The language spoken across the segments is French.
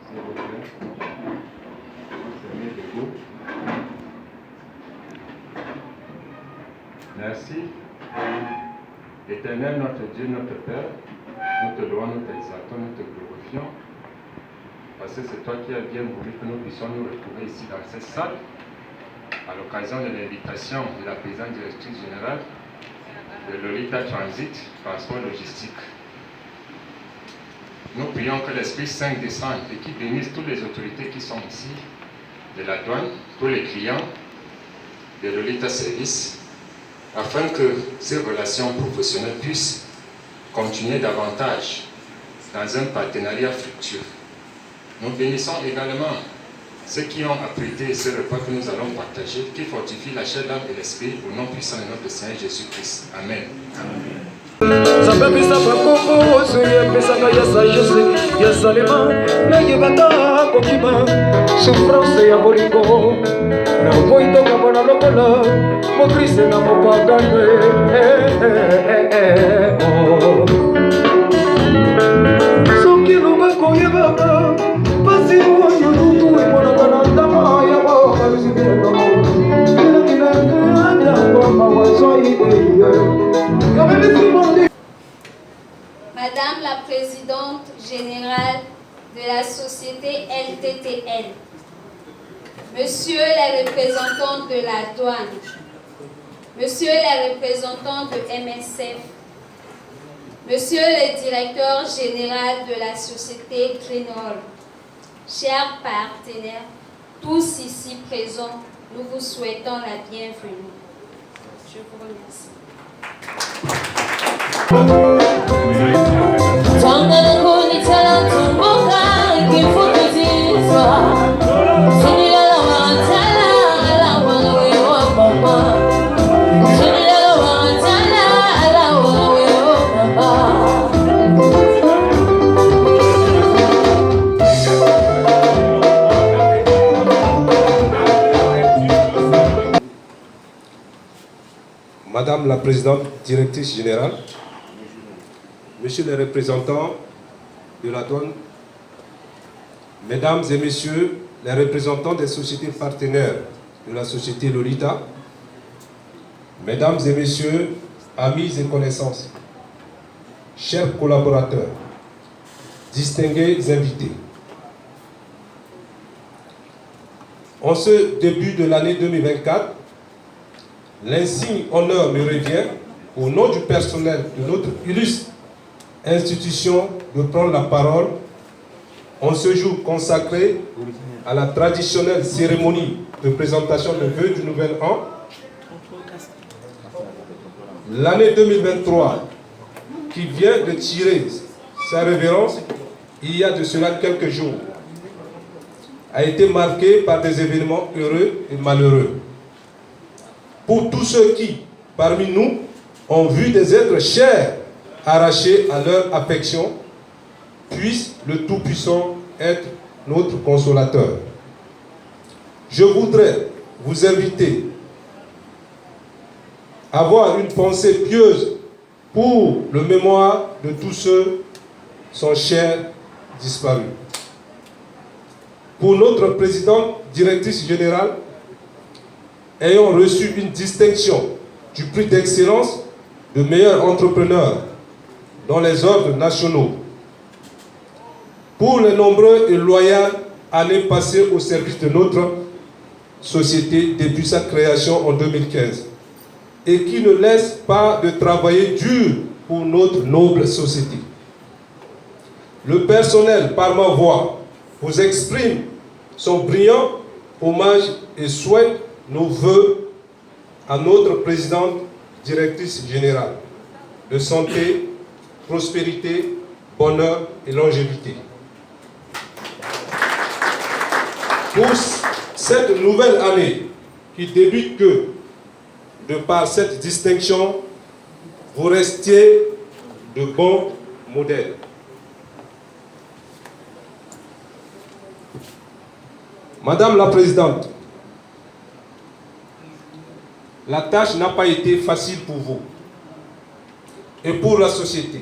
S'il vous plaît. C'est mieux debout. Merci. Éternel notre Dieu, notre Père, nous te louons, nous t'exaltons, nous te glorifions. Parce que c'est toi qui as bien voulu que nous puissions nous retrouver ici dans cette salle, à l'occasion de l'invitation de la présidente directrice générale de Lolita Transit, Transport Logistique. Nous prions que l'Esprit Saint descende et qu'il bénisse toutes les autorités qui sont ici, de la douane, tous les clients de Lolita Service, afin que ces relations professionnelles puissent continuer davantage dans un partenariat fructueux. Nous bénissons également ceux qui ont apprêté ce repas que nous allons partager, qui fortifie la chair, l'âme et l'esprit au nom puissant de notre Seigneur Jésus-Christ. Amen. Amen. Sababisa pakoko suye pesaka ya sagesse ya salema na yebata kokima souffrance ya bolingo na moito kabona lokola mo Christ na mo pagane soki luba koyebaka pasi oyo lutu emonaka na ndama ya bakalisibeno kinakina kwa mawazoi Madame la Présidente Générale de la Société LTTN, Monsieur les représentants de la douane, Monsieur les représentants de MSF, Monsieur le Directeur Général de la Société Greenhall, chers partenaires, tous ici présents, nous vous souhaitons la bienvenue. Je vous remercie. Madame la Présidente Directrice Générale, Messieurs les représentants de la douane, Mesdames et Messieurs les représentants des sociétés partenaires de la société Lolita, Mesdames et Messieurs, amis et connaissances, chers collaborateurs, distingués invités. En ce début de l'année 2024, l'insigne honneur me revient, au nom du personnel de notre illustre institution, de prendre la parole en ce jour consacré à la traditionnelle cérémonie de présentation de vœux du nouvel an. L'année 2023, qui vient de tirer sa révérence il y a de cela quelques jours, a été marquée par des événements heureux et malheureux. Pour tous ceux qui, parmi nous, ont vu des êtres chers arrachés à leur affection, puisse le Tout-Puissant être notre consolateur. Je voudrais vous inviter à avoir une pensée pieuse pour le mémoire de tous ceux qui sont chers disparus. Pour notre présidente directrice générale, ayant reçu une distinction du prix d'excellence de meilleur entrepreneur dans les ordres nationaux, pour les nombreux et loyales années passées au service de notre société depuis sa création en 2015, et qui ne laisse pas de travailler dur pour notre noble société. Le personnel, par ma voix, vous exprime son brillant hommage et souhaite nos vœux à notre présidente directrice générale de santé, prospérité, bonheur et longévité. Pour cette nouvelle année qui débute que, de par cette distinction, vous restiez de bons modèles. Madame la Présidente, la tâche n'a pas été facile pour vous et pour la société.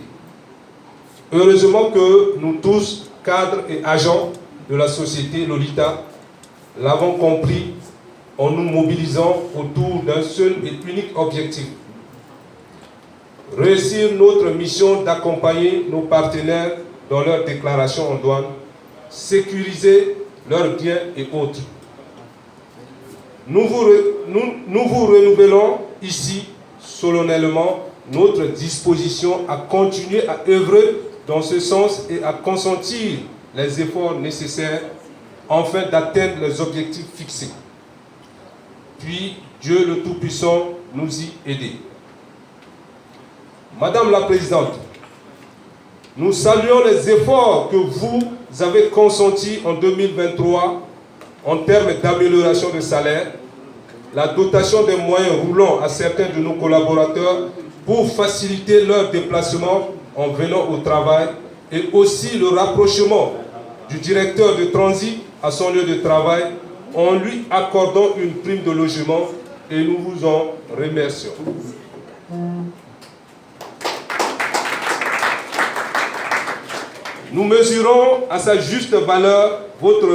Heureusement que nous tous, cadres et agents, de la société Lolita l'avons compris en nous mobilisant autour d'un seul et unique objectif. Réussir notre mission d'accompagner nos partenaires dans leur déclaration en douane, sécuriser leurs biens et autres. Nous vous renouvelons ici solennellement notre disposition à continuer à œuvrer dans ce sens et à consentir les efforts nécessaires afin d'atteindre les objectifs fixés. Puis Dieu le Tout-Puissant nous y aider. Madame la Présidente, nous saluons les efforts que vous avez consentis en 2023 en termes d'amélioration de salaire, la dotation des moyens roulants à certains de nos collaborateurs pour faciliter leur déplacement en venant au travail et aussi le rapprochement du directeur de transit à son lieu de travail en lui accordant une prime de logement et nous vous en remercions. Nous mesurons à sa juste valeur votre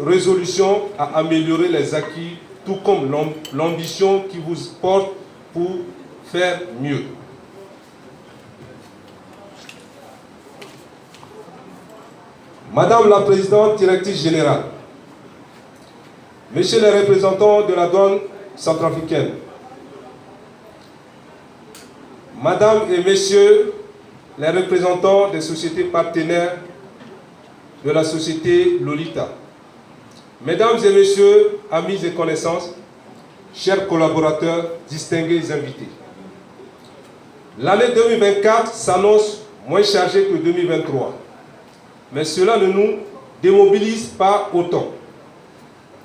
résolution à améliorer les acquis, tout comme l'ambition qui vous porte pour faire mieux. Madame la Présidente Directrice Générale, Messieurs les représentants de la douane centrafricaine, Madame et Messieurs les représentants des sociétés partenaires de la société Lolita, Mesdames et Messieurs, amis et connaissances, chers collaborateurs, distingués invités. L'année 2024 s'annonce moins chargée que 2023, mais cela ne nous démobilise pas autant,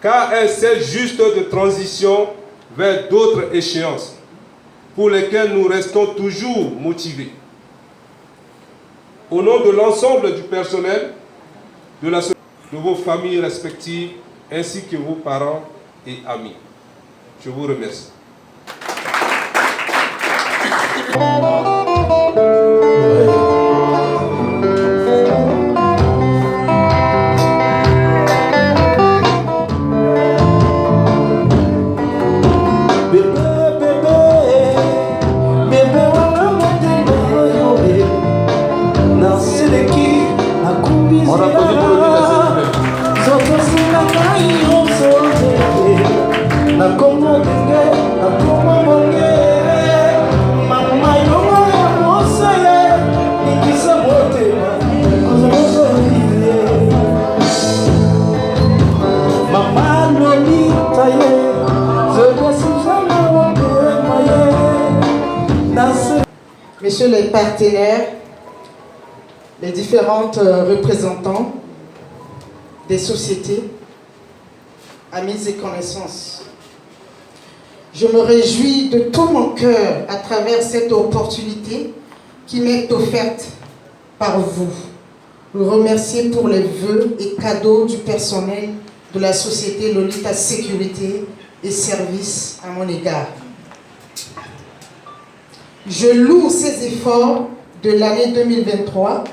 car elle sert juste de transition vers d'autres échéances pour lesquelles nous restons toujours motivés. Au nom de l'ensemble du personnel de la société, de vos familles respectives, ainsi que vos parents et amis, je vous remercie. Messieurs les partenaires, les différentes représentants des sociétés, amis et connaissances, je me réjouis de tout mon cœur à travers cette opportunité qui m'est offerte par vous. Vous remercier pour les vœux et cadeaux du personnel de la société Lolita Sécurité et Services à mon égard. Je loue ces efforts de l'année 2023,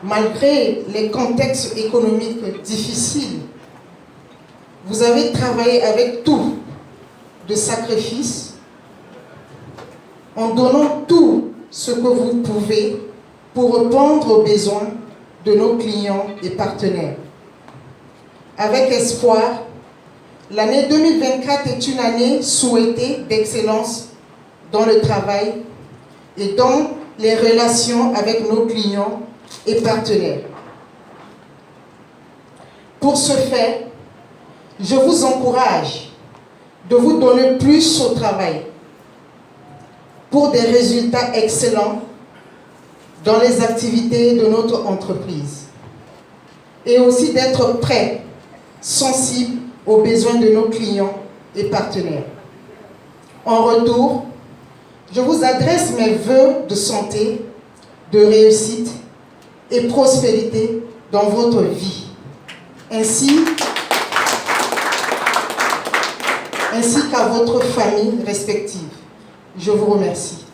malgré les contextes économiques difficiles. Vous avez travaillé avec tout de sacrifice, en donnant tout ce que vous pouvez pour répondre aux besoins de nos clients et partenaires. Avec espoir, l'année 2024 est une année souhaitée d'excellence dans le travail et dans les relations avec nos clients et partenaires. Pour ce faire, je vous encourage de vous donner plus au travail pour des résultats excellents dans les activités de notre entreprise et aussi d'être prêt, sensible aux besoins de nos clients et partenaires. En retour, je vous adresse mes vœux de santé, de réussite et prospérité dans votre vie, ainsi qu'à votre famille respective. Je vous remercie.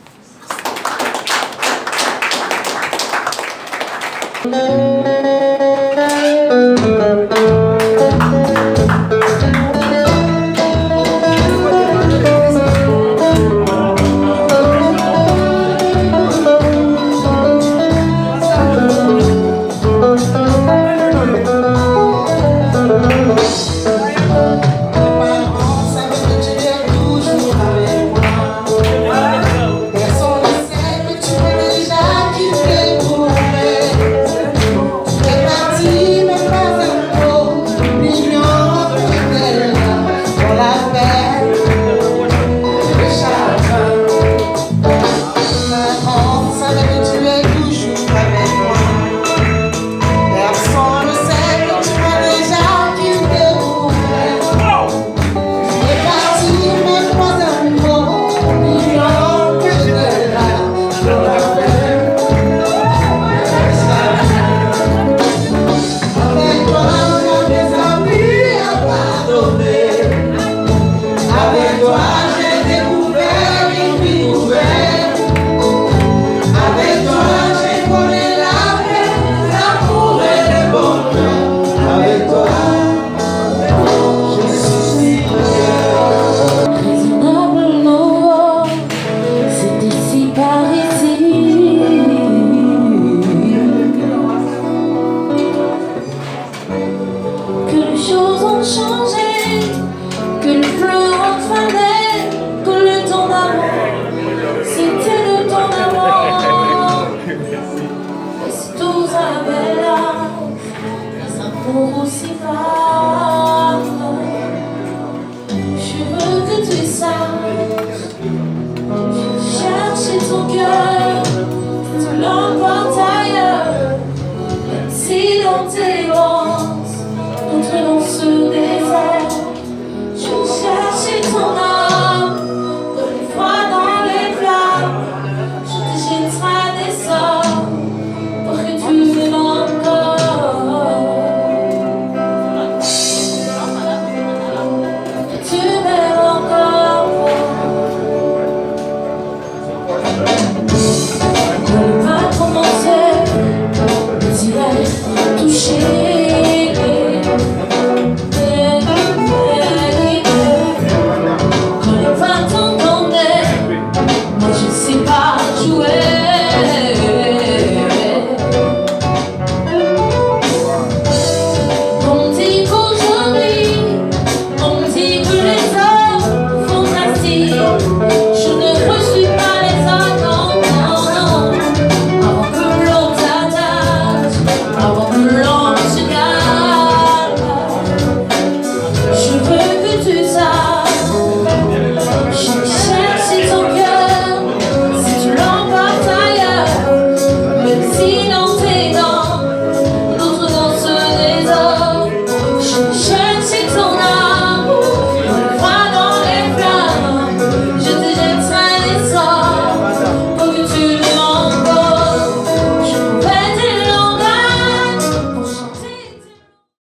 Pour aussi